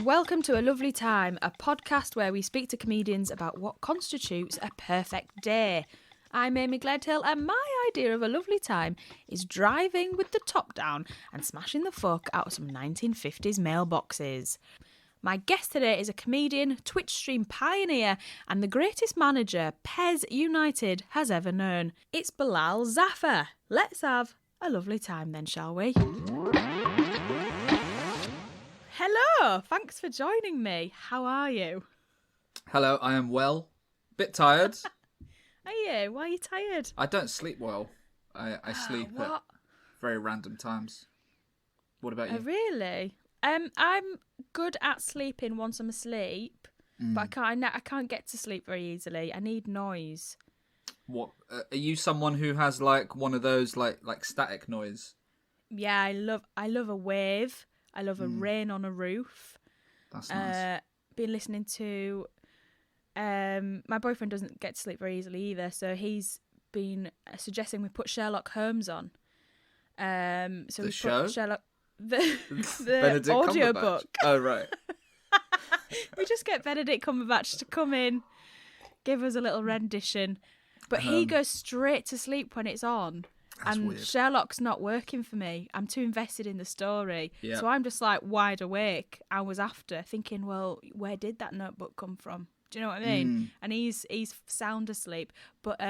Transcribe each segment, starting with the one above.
Welcome to A Lovely Time, a podcast where we speak to comedians about what constitutes a perfect day. I'm Amy Gledhill, and my idea of a lovely time is driving with the top down and smashing the fuck out of some 1950s mailboxes. My guest today is a comedian, Twitch stream pioneer, and the greatest manager Pez United has ever known. It's Bilal Zafar. Let's have a lovely time then, shall we? Hello, thanks for joining me. How are you? Hello, I am well. Bit tired. Are you? Why are you tired? I don't sleep well. I sleep at very random times. What about you? Really? I'm good at sleeping once I'm asleep, but I can't get to sleep very easily. I need noise. What? Are you someone who has like one of those like static noise? Yeah, I love a wave. I love a rain on a roof. That's nice. Been listening to... my boyfriend doesn't get to sleep very easily either, so he's been suggesting we put Sherlock Holmes on. So the show? Put Sherlock... The audiobook. Oh, right. We just get Benedict Cumberbatch to come in, give us a little rendition. But he goes straight to sleep when it's on. And weird. Sherlock's not working for me. I'm too invested in the story. Yeah. So I'm just like wide awake hours after thinking, well, where did that notebook come from? Do you know what I mean? And he's sound asleep. But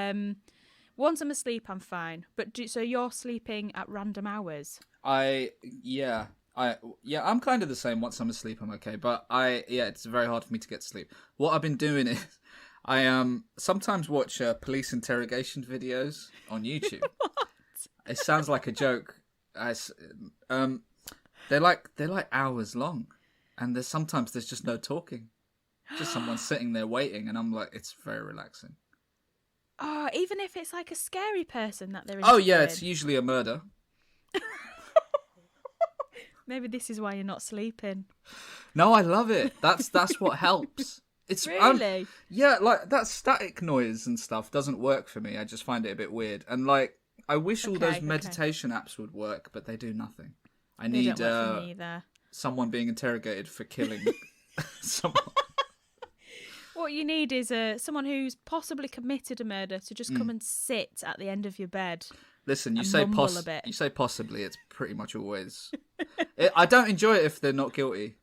once I'm asleep, I'm fine. But so you're sleeping at random hours? I'm kind of the same. Once I'm asleep, I'm okay. But it's very hard for me to get to sleep. What I've been doing is I sometimes watch police interrogation videos on YouTube. It sounds like a joke. They're like hours long, and there's just no talking, just someone sitting there waiting, and I'm like, it's very relaxing. Oh, even if it's like a scary person that they're interviewing. Oh yeah, it's usually a murder. Maybe this is why you're not sleeping. No, I love it. That's what helps. It's really like that static noise and stuff doesn't work for me. I just find it a bit weird, and like. I wish all those meditation apps would work, but they do nothing. I need someone being interrogated for killing someone. What you need is someone who's possibly committed a murder to just come and sit at the end of your bed. Listen, you say possibly, it's pretty much always. I don't enjoy it if they're not guilty,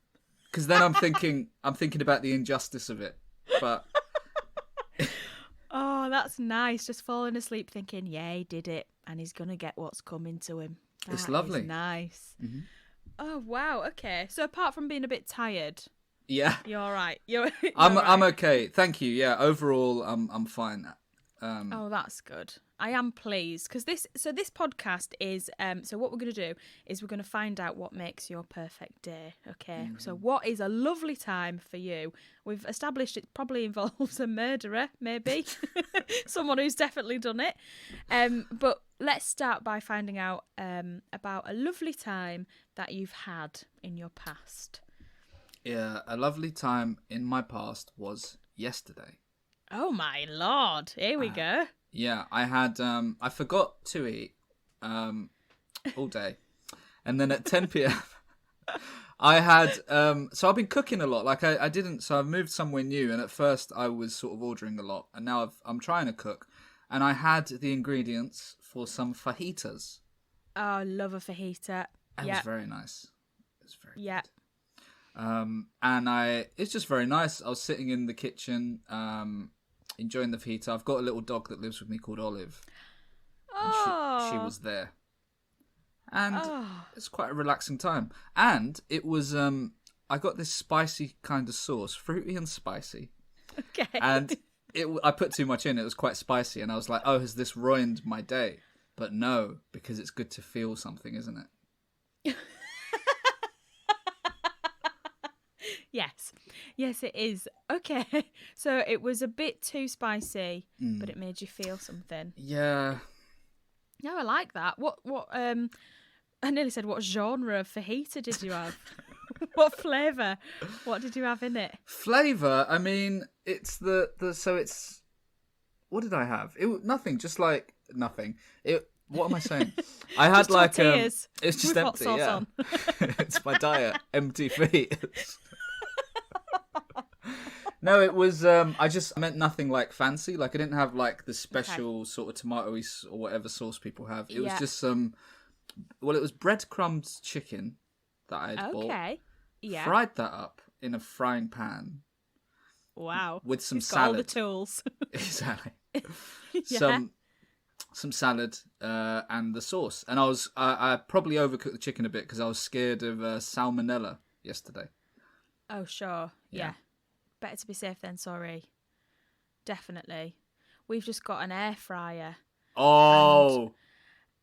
because then I'm thinking about the injustice of it. But oh, that's nice. Just falling asleep thinking, yeah, he did it, and he's going to get what's coming to him. It's lovely. Nice. Mm-hmm. Oh, wow. Okay. So apart from being a bit tired, yeah, you're all right. I'm okay. Thank you. Yeah, overall, I'm fine. Oh, that's good. I am pleased because this podcast is so what we're going to do is we're going to find out what makes your perfect day. Okay, So what is a lovely time for you? We've established it probably involves a murderer, maybe someone who's definitely done it. But let's start by finding out about a lovely time that you've had in your past. Yeah, a lovely time in my past was yesterday. Oh my Lord! Here we go. Yeah, I had I forgot to eat all day, and then at 10 p.m. I had so I've been cooking a lot. Like I didn't, so I've moved somewhere new, and at first I was sort of ordering a lot, and now I'm trying to cook, and I had the ingredients for some fajitas. Oh, I love a fajita. It was very nice. It was very good. And it's just very nice. I was sitting in the kitchen, enjoying the fajita. I've got a little dog that lives with me called Olive. And she was there. And it's quite a relaxing time. And it was, I got this spicy kind of sauce, fruity and spicy. Okay. And I put too much in. It was quite spicy. And I was like, oh, has this ruined my day? But no, because it's good to feel something, isn't it? Yes. Yes, it is. Okay. So it was a bit too spicy, but it made you feel something. Yeah. No, I like that. I nearly said what genre of fajita did you have? What flavour? What did you have in it? Flavour, I mean, it's so it's, what did I have? Nothing, just like nothing. What am I saying? I had Just like tortillas it's just with hot empty, sauce yeah. on. It's my diet, empty feet. No, it was I meant nothing like fancy. Like I didn't have like the special sort of tomato-y or whatever sauce people have. It was just it was breadcrumbs chicken that I had bought. Okay. Yeah. Fried that up in a frying pan. Wow. With some He's got salad. all the tools. Exactly. Yeah. Some salad and the sauce. And I probably overcooked the chicken a bit because I was scared of salmonella yesterday. Oh, sure. Yeah. Yeah. Better to be safe than sorry. Definitely. We've just got an air fryer. Oh,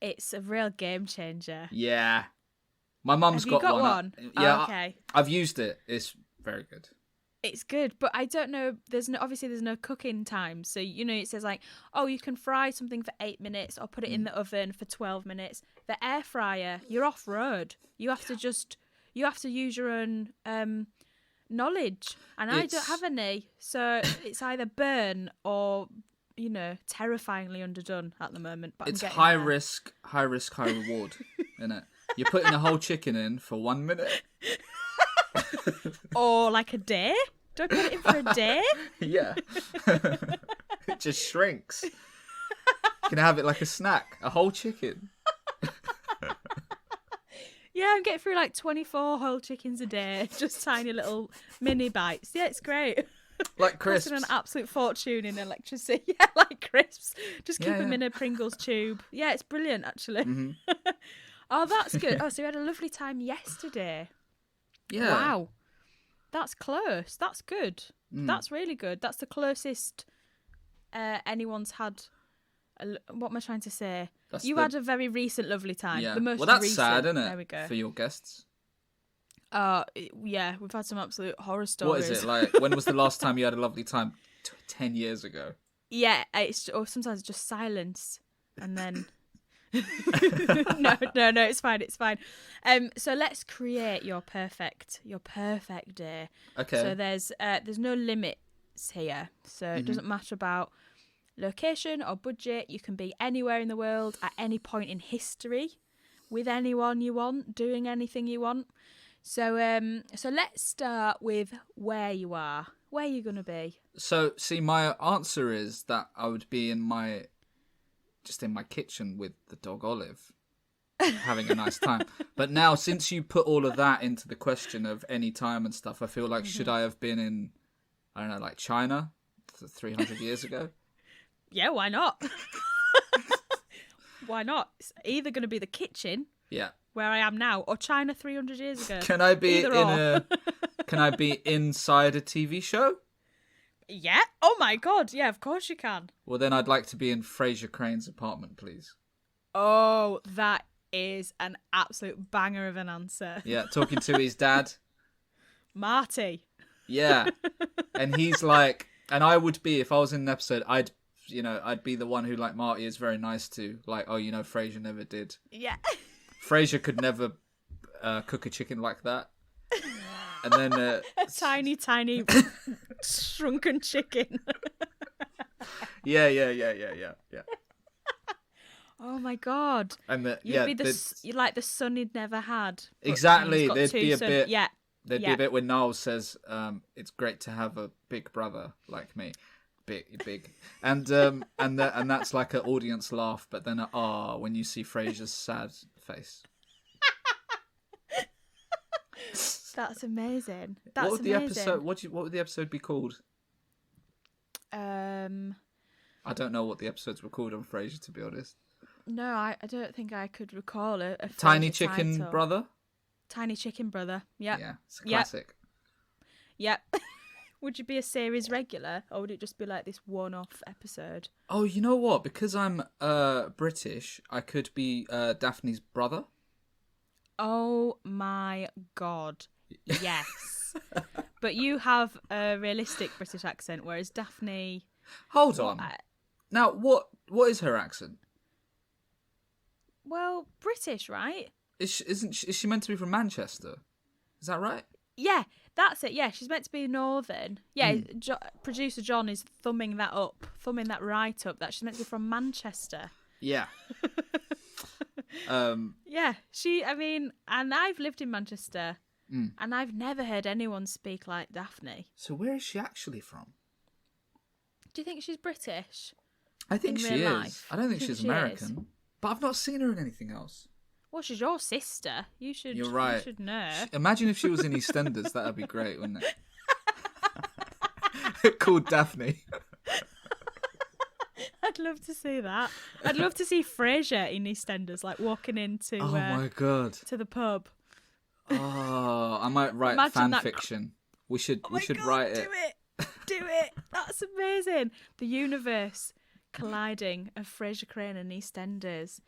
It's a real game changer. yeah. My mum's Have you got one? Yeah, Oh, okay. I've used it. It's very good. It's good, but I don't know. There's no cooking time, so it says like, oh, you can fry something for 8 minutes or put it in the oven for 12 minutes. The air fryer, you're off road. You have to use your own knowledge, and I don't have any. So it's either burn or terrifyingly underdone at the moment. But It's high risk, high reward, isn't it? You're putting a whole chicken in for 1 minute. Or like a day? Do I put it in for a day? Yeah. It just shrinks. You can have it like a snack, a whole chicken. Yeah, I'm getting through like 24 whole chickens a day, just tiny little mini bites. Yeah, it's great. Like crisps. Costing an absolute fortune in electricity. Yeah, like crisps. Just keep them in a Pringles tube. Yeah, it's brilliant, actually. Mm-hmm. Oh, that's good. Oh, so you had a lovely time yesterday. Yeah. Wow. That's close. That's good. That's really good. That's the closest anyone's had. What am I trying to say? Had a very recent lovely time. Yeah. The most well, that's recent. sad, isn't it? There we go. For your guests. Yeah, we've had some absolute horror stories. What is it like? When was the last time you had a lovely time? 10 years ago. Yeah, or sometimes just silence, and then. No, it's fine. So let's create your perfect day. Okay. So there's no limits here. So it doesn't matter about location or budget. You can be anywhere in the world at any point in history, with anyone you want, doing anything you want. So let's start with where you are. Where are you gonna be? So see, my answer is that I would be in my kitchen with the dog Olive, having a nice time. But now, since you put all of that into the question of any time and stuff, I feel like should I have been in, I don't know, like China 300 years ago? Yeah, why not? Why not? It's either going to be the kitchen, where I am now, or China 300 years ago. Can I be Can I be inside a TV show? Yeah. Oh my God. Yeah, of course you can. Well, then I'd like to be in Fraser Crane's apartment, please. Oh, that is an absolute banger of an answer. Yeah, talking to his dad. Marty. Yeah. And he's like, and I would be, if I was in an episode, I'd be the one who, like, Marty is very nice to. Like, oh, Fraser never did. Yeah. Fraser could never cook a chicken like that. And then a tiny shrunken chicken. Yeah. Oh my God! And you'd be the son he'd never had. Exactly. There'd be a bit. Yeah. There'd be a bit when Niall says, "It's great to have a big brother like me." Big, and that's like an audience laugh. But then when you see Fraser's sad face. That's amazing. What would the episode? What would the episode be called? I don't know what the episodes were called on Frasier, to be honest. No, I don't think I could recall a Tiny Chicken title. Brother. Tiny Chicken Brother. Yep. Yeah, it's a classic. Yep. Would you be a series regular, or would it just be like this one-off episode? Oh, you know what? Because I'm British, I could be Daphne's brother. Oh my God. Yes. But you have a realistic British accent, whereas Daphne... Hold on. Now, what is her accent? Well, British, right? Is she meant to be from Manchester? Is that right? Yeah, that's it. Yeah, she's meant to be Northern. Yeah, producer John is thumbing that right up, that she's meant to be from Manchester. Yeah. Yeah, and I've lived in Manchester, and I've never heard anyone speak like Daphne. So where is she actually from? Do you think she's British? I think she is. Life? I don't think she's American. But I've not seen her in anything else. Well, she's your sister. You're right. You should know. Imagine if she was in EastEnders. That would be great, wouldn't it? Called Daphne. I'd love to see that. I'd love to see Frasier in EastEnders, like walking into my God. to the pub. Oh, I might write fan fiction. We should write it. Do it. That's amazing. The universe colliding of Frasier Crane and EastEnders.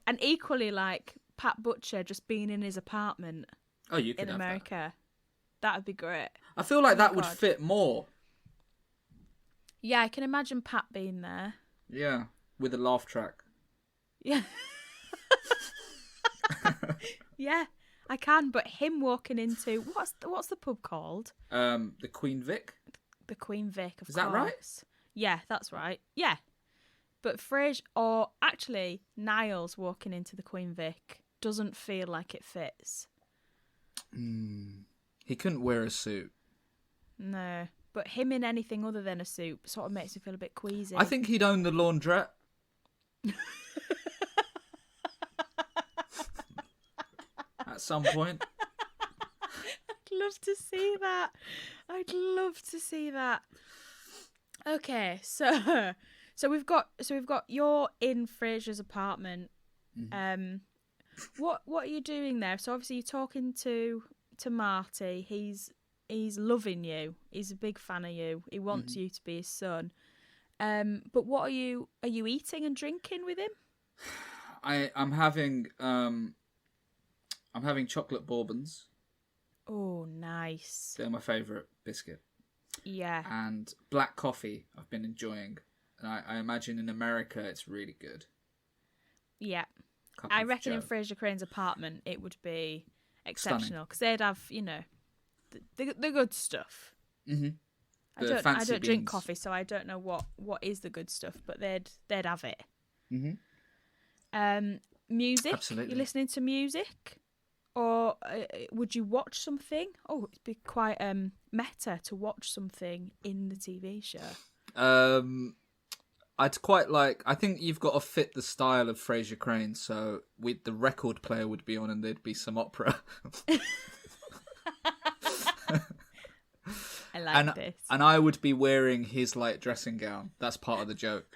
And equally like Pat Butcher just being in his apartment in America. That would be great. I feel like that would fit more. Yeah, I can imagine Pat being there. Yeah, with a laugh track. Yeah. Yeah, I can. But him walking into what's the pub called? The Queen Vic. The Queen Vic, of course. Is that right? Yeah, that's right. Yeah. But Frasier, or actually Niles walking into the Queen Vic doesn't feel like it fits. He couldn't wear a suit. No. But him in anything other than a suit sort of makes me feel a bit queasy. I think he'd own the laundrette. At some point. I'd love to see that. I'd love to see that. Okay, so we've got you're in Frasier's apartment. What are you doing there? So obviously you're talking to Marty. He's loving you. He's a big fan of you. He wants you to be his son. But what are you eating and drinking with him? I'm having chocolate bourbons. Oh, nice. They're my favourite biscuit. Yeah. And black coffee I've been enjoying. And I imagine in America it's really good. Yeah. I reckon in Frasier Crane's apartment it would be exceptional because they'd have, the good stuff. Mm-hmm. I don't drink coffee, so I don't know what is the good stuff, but they'd have it. Mm-hmm. Music. Absolutely. You listening to music, or would you watch something? Oh, it'd be quite meta to watch something in the TV show. I'd quite like. I think you've got to fit the style of Frasier Crane. So the record player would be on, and there'd be some opera. I like this. And I would be wearing his like dressing gown. That's part of the joke.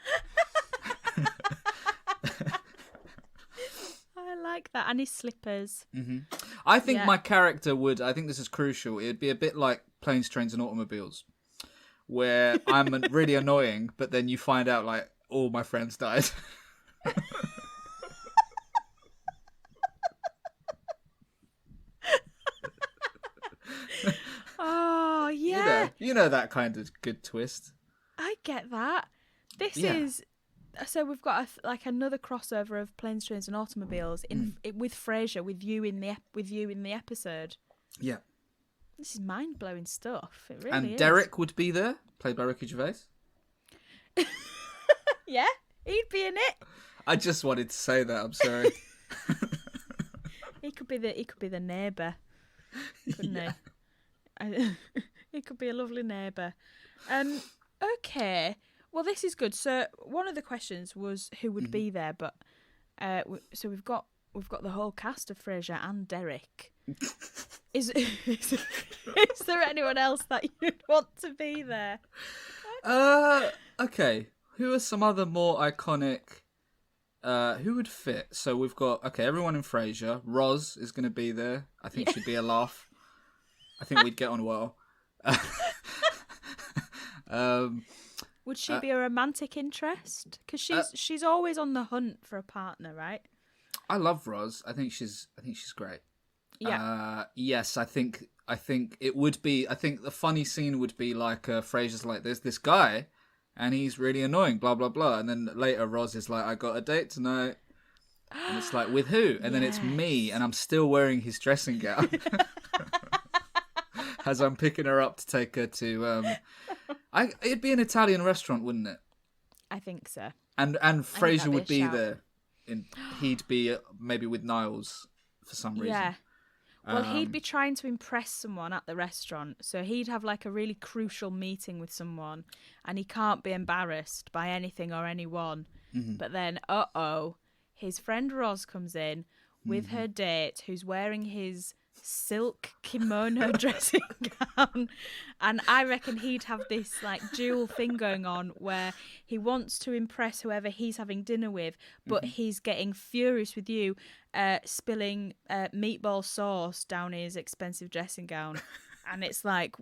I like that, and his slippers. Mm-hmm. I think my character would. I think this is crucial. It'd be a bit like Planes, Trains, and Automobiles, where I'm really annoying, but then you find out like all my friends died. Oh yeah, you know that kind of good twist. I get that. This is so we've got another crossover of Planes, Trains, and Automobiles with Frasier, with you in the episode. Yeah. This is mind-blowing stuff. It really is. And Derek would be there, played by Ricky Gervais. Yeah, he'd be in it. I just wanted to say that. I'm sorry. He could be the neighbour, couldn't he? He could be a lovely neighbour. Okay. Well, this is good. So one of the questions was who would be there, but so we've got the whole cast of Frasier and Derek. Is there anyone else that you'd want to be there? Okay. Who are some other more iconic? Who would fit? So we've got everyone in Frasier. Roz is going to be there. I think she'd be a laugh. I think we'd get on well. Would she be a romantic interest? Because she's always on the hunt for a partner, right? I love Roz. I think she's great. Yes, I think it would be. I think the funny scene would be like Frasier's like, "There's this guy, and he's really annoying." Blah blah blah, and then later Roz is like, "I got a date tonight," and it's like, "With who?" And then it's me, and I'm still wearing his dressing gown as I'm picking her up to take her to. It'd be an Italian restaurant, wouldn't it? I think so. And Frasier would be there. He'd be maybe with Niles for some reason. Yeah. Well, he'd be trying to impress someone at the restaurant, so he'd have like a really crucial meeting with someone, and he can't be embarrassed by anything or anyone. Mm-hmm. But then, his friend Roz comes in with her date, who's wearing his silk kimono dressing gown, and I reckon he'd have this like dual thing going on where he wants to impress whoever he's having dinner with, but he's getting furious with you, spilling meatball sauce down his expensive dressing gown, and it's like,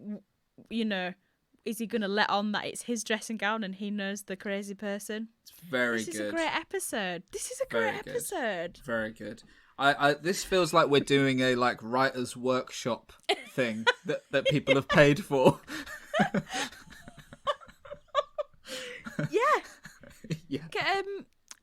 is he going to let on that it's his dressing gown and he knows the crazy person? It's very good. This is a great episode. This is a great episode. Very good. I this feels like we're doing a like writers' workshop thing that people have paid for. Yeah.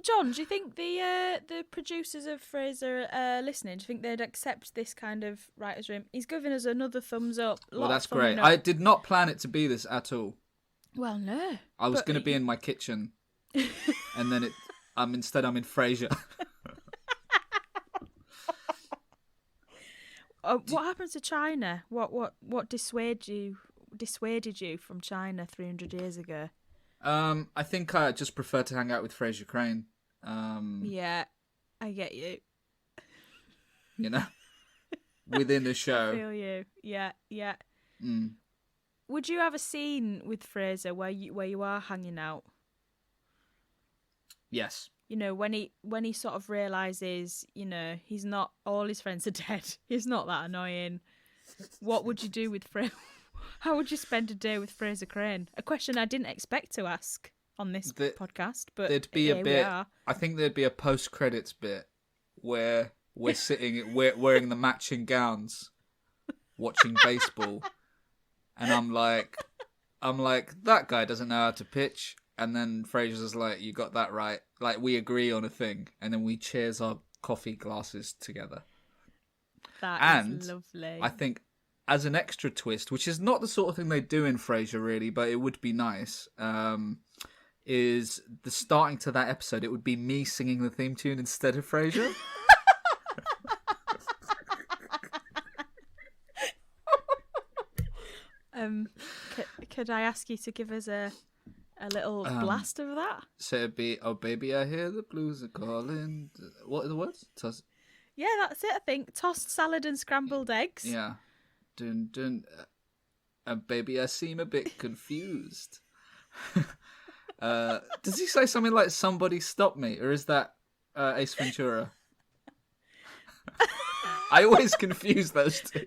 John, do you think the producers of Frasier are listening? Do you think they'd accept this kind of writers' room? He's giving us another thumbs up. Well, that's great. I did not plan it to be this at all. Well, no. I was going to be in my kitchen, and then instead I'm in Frasier. What happened to China? What dissuaded you from China 300 years ago? I think I just prefer to hang out with Frasier Crane. Yeah, I get you. You know, within the show. I feel you. Yeah. Mm. Would you have a scene with Frasier where you are hanging out? Yes. When he sort of realizes, he's not, all his friends are dead. He's not that annoying. What would you do with Frasier? How would you spend a day with Frasier Crane? A question I didn't expect to ask on this podcast, but there'd be a bit. I think there'd be a post-credits bit where we're sitting, wearing the matching gowns, watching baseball, and I'm like, that guy doesn't know how to pitch. And then Frasier's like, you got that right. Like, we agree on a thing. And then we cheers our coffee glasses together. That is lovely. I think, as an extra twist, which is not the sort of thing they do in Frasier, really, but it would be nice, is the starting to that episode, it would be me singing the theme tune instead of Frasier. Could I ask you to give us a little blast of that? So it'd be, oh baby, I hear the blues are calling. What are the words? Yeah, that's it, I think. Tossed salad and scrambled eggs. Yeah. Dun dun. Baby, I seem a bit confused. Does he say something like, somebody stop me? Or is that Ace Ventura? I always confuse those two.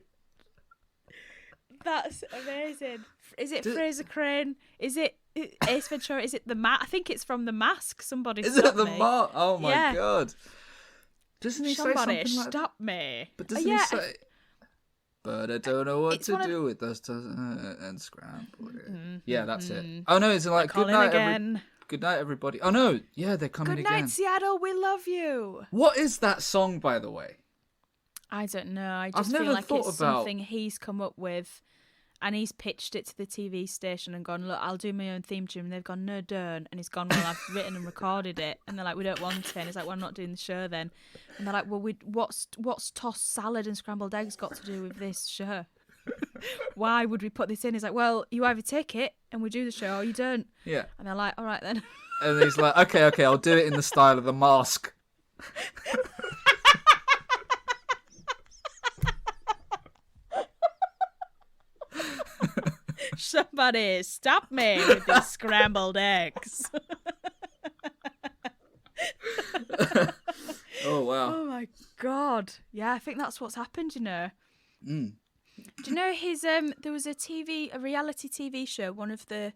That's amazing. Is it Frasier Crane? Is it Ace Ventura? Is it the Mask? I think it's from The Mask. Somebody is stop it the me. Mask? Oh my god! Doesn't he say something like stop me? But doesn't he say? But I don't know what to do with those and scramble. Yeah, that's it. Oh no, it's like good night, good night, everybody. Oh no, yeah, they're coming again. Good night, Seattle. We love you. What is that song, by the way? I don't know. I just feel like it's something he's come up with. And he's pitched it to the TV station and gone, look, I'll do my own theme tune. And they've gone, no, don't. And he's gone, well, I've written and recorded it. And they're like, we don't want it. And he's like, well, I'm not doing the show then. And they're like, well, what's tossed salad and scrambled eggs got to do with this show? Why would we put this in? He's like, well, you either take it and we do the show or you don't. Yeah. And they're like, all right then. And he's like, okay, I'll do it in the style of The Mask. Somebody stop me with these scrambled eggs. Oh, wow. Oh, my God. Yeah, I think that's what's happened, Mm. Do you know his, there was a reality TV show, one of the,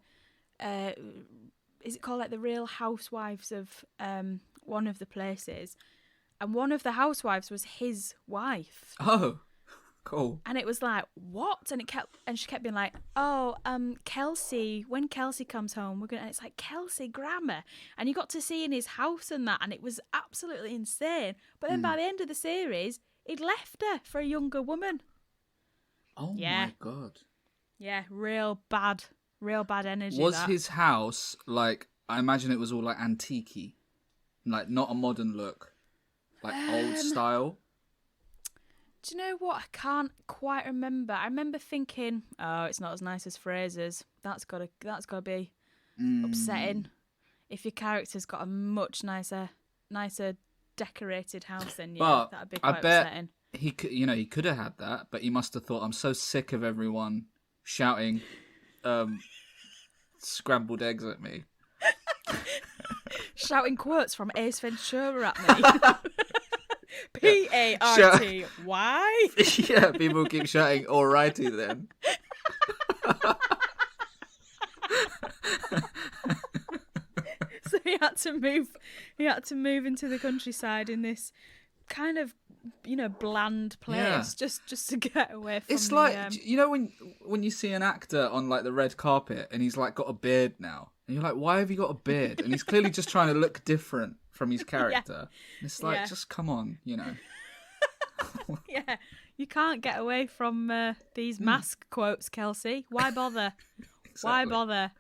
is it called like The Real Housewives of one of the places? And one of the housewives was his wife. Oh. Cool. And it was like, what? And she kept being like, oh, Kelsey, when Kelsey comes home, and it's like, Kelsey Grammer. And you got to see in his house and that, and it was absolutely insane. But then by the end of the series, he'd left her for a younger woman. Oh my God. Yeah, real bad energy. Was his house like, I imagine it was all like antique-y, like not a modern look, like old style? Do you know what? I can't quite remember. I remember thinking, oh, it's not as nice as Fraser's. That's gotta be upsetting. If your character's got a much nicer decorated house than you, that'd be quite upsetting. He could have had that, but he must have thought, I'm so sick of everyone shouting scrambled eggs at me. Shouting quotes from Ace Ventura at me. P-A-R-T. Why? Yeah, people keep shouting, alrighty then. So he had to move into the countryside in this kind of, bland place, just to get away from it's like, when you see an actor on like the red carpet and he's like got a beard now, and you're like, why have you got a beard? And he's clearly just trying to look different from his character. Yeah. It's like, just come on, Yeah, you can't get away from these mask quotes, Kelsey. Why bother? Exactly. Why bother?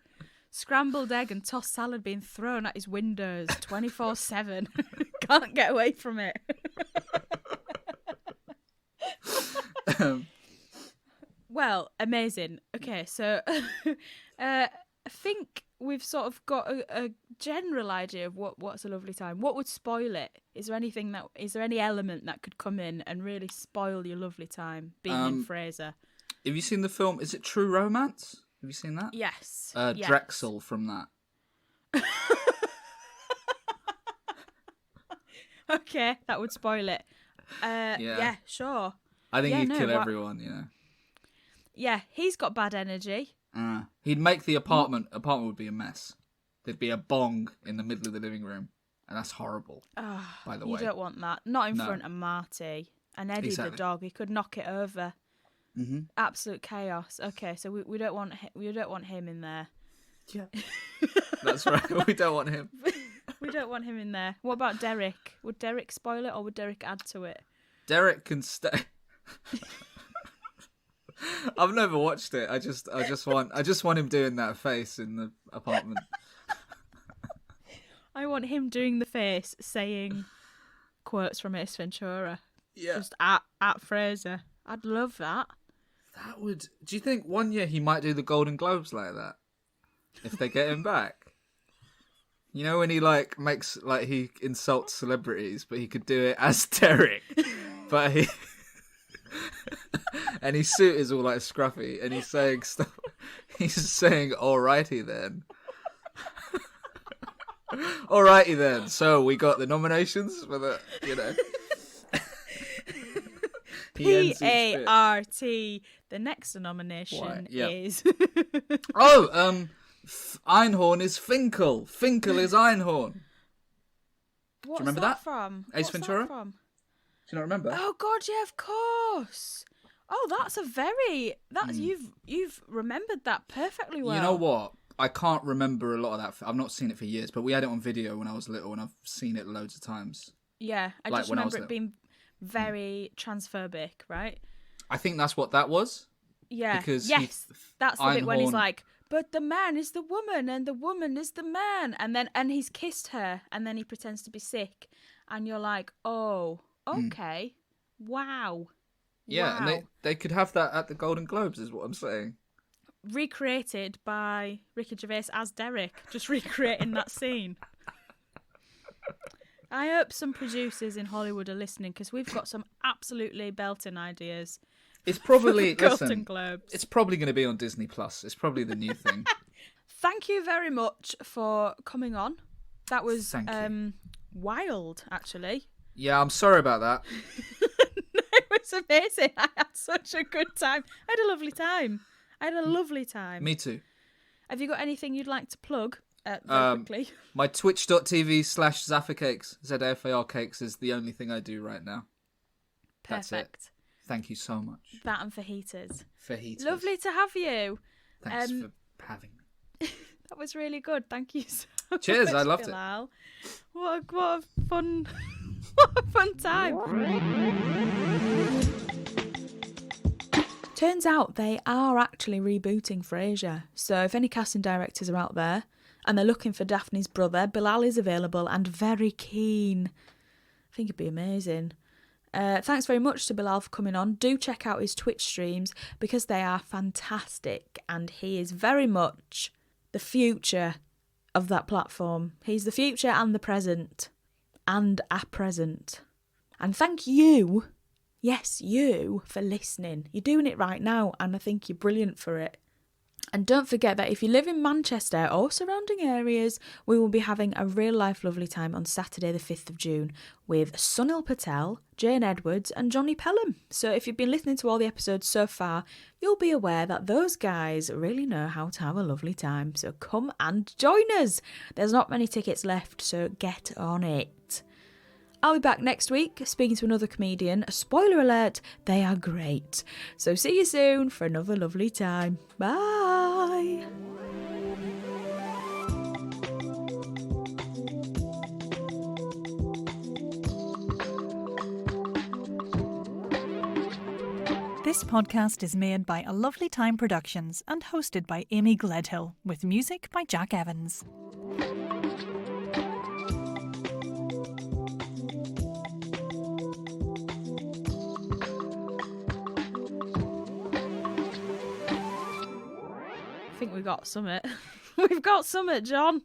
Scrambled egg and tossed salad being thrown at his windows 24/7. Can't get away from it. Well, amazing. Okay, so I think we've sort of got a general idea of what's a lovely time. What would spoil it? Is there any element that could come in and really spoil your lovely time being in Fraser? Have you seen the film? Is it True Romance? Have you seen that? Yes. Yes. Drexel from that. Okay, that would spoil it. Yeah, sure. I think he'd kill everyone, Yeah, he's got bad energy. He'd make the apartment would be a mess. There'd be a bong in the middle of the living room, and that's horrible, by the way. You don't want that. Not in front of Marty. And Eddie the dog, he could knock it over. Mm-hmm. Absolute chaos. Okay, so we don't want him in there. Yeah. That's right, we don't want him. We don't want him in there. What about Derek? Would Derek spoil it, or would Derek add to it? Derek can stay. I've never watched it. I just want him doing that face in the apartment. I want him doing the face, saying quotes from Ace Ventura. Yeah. Just at Fraser. I'd love that. That would. Do you think one year he might do the Golden Globes like that? If they get him back. When he he insults celebrities, but he could do it as Derek. But he and his suit is all like scruffy, and he's saying stuff. He's saying, "Alrighty then." Alrighty then. So we got the nominations for the, P-A-R-T. The next nomination is. Einhorn is Finkel. Finkel is Einhorn. What's Do you remember that from? Ace Ventura? That from? Do you not remember? Oh God, yeah, of course. Oh, you've remembered that perfectly well. You know what? I can't remember a lot of that. I've not seen it for years, but we had it on video when I was little, and I've seen it loads of times. Yeah, I just remember it being very transphobic, right? I think that's what that was. Yeah. Because that's the bit when he's like, but the man is the woman and the woman is the man, and he's kissed her, and then he pretends to be sick, and you're like, oh, okay, wow. Yeah, and they could have that at the Golden Globes, is what I'm saying. Recreated by Ricky Gervais as Derek, just recreating that scene. I hope some producers in Hollywood are listening, because we've got some absolutely belting ideas. It's probably Golden Globes. It's probably going to be on Disney Plus. It's probably the new thing. Thank you very much for coming on. That was wild, actually. Yeah, I'm sorry about that. It was amazing. I had such a good time. I had a lovely time. Me too. Have you got anything you'd like to plug very quickly? My twitch.tv/Zafar Cakes, ZAFAR Cakes, is the only thing I do right now. Perfect. Thank you so much. That and fajitas. Fajitas. Lovely to have you. Thanks for having me. That was really good. Thank you so much. Cheers, I loved Bilal. What a fun, what a fun time. Turns out they are actually rebooting Frasier. So if any casting directors are out there and they're looking for Daphne's brother, Bilal is available and very keen. I think it'd be amazing. Thanks very much to Bilal for coming on. Do check out his Twitch streams because they are fantastic and he is very much the future of that platform. He's the future and the present and a present. And thank you, yes, you, for listening. You're doing it right now and I think you're brilliant for it. And don't forget that if you live in Manchester or surrounding areas, we will be having a real life lovely time on Saturday the 5th of June with Sunil Patel, Jane Edwards and Johnny Pelham. So if you've been listening to all the episodes so far, you'll be aware that those guys really know how to have a lovely time. So come and join us. There's not many tickets left, so get on it. I'll be back next week speaking to another comedian. Spoiler alert, they are great. So see you soon for another lovely time. Bye. This podcast is made by A Lovely Time Productions and hosted by Amy Gledhill, with music by Jack Evans. I think we've got summit. We've got summit, John.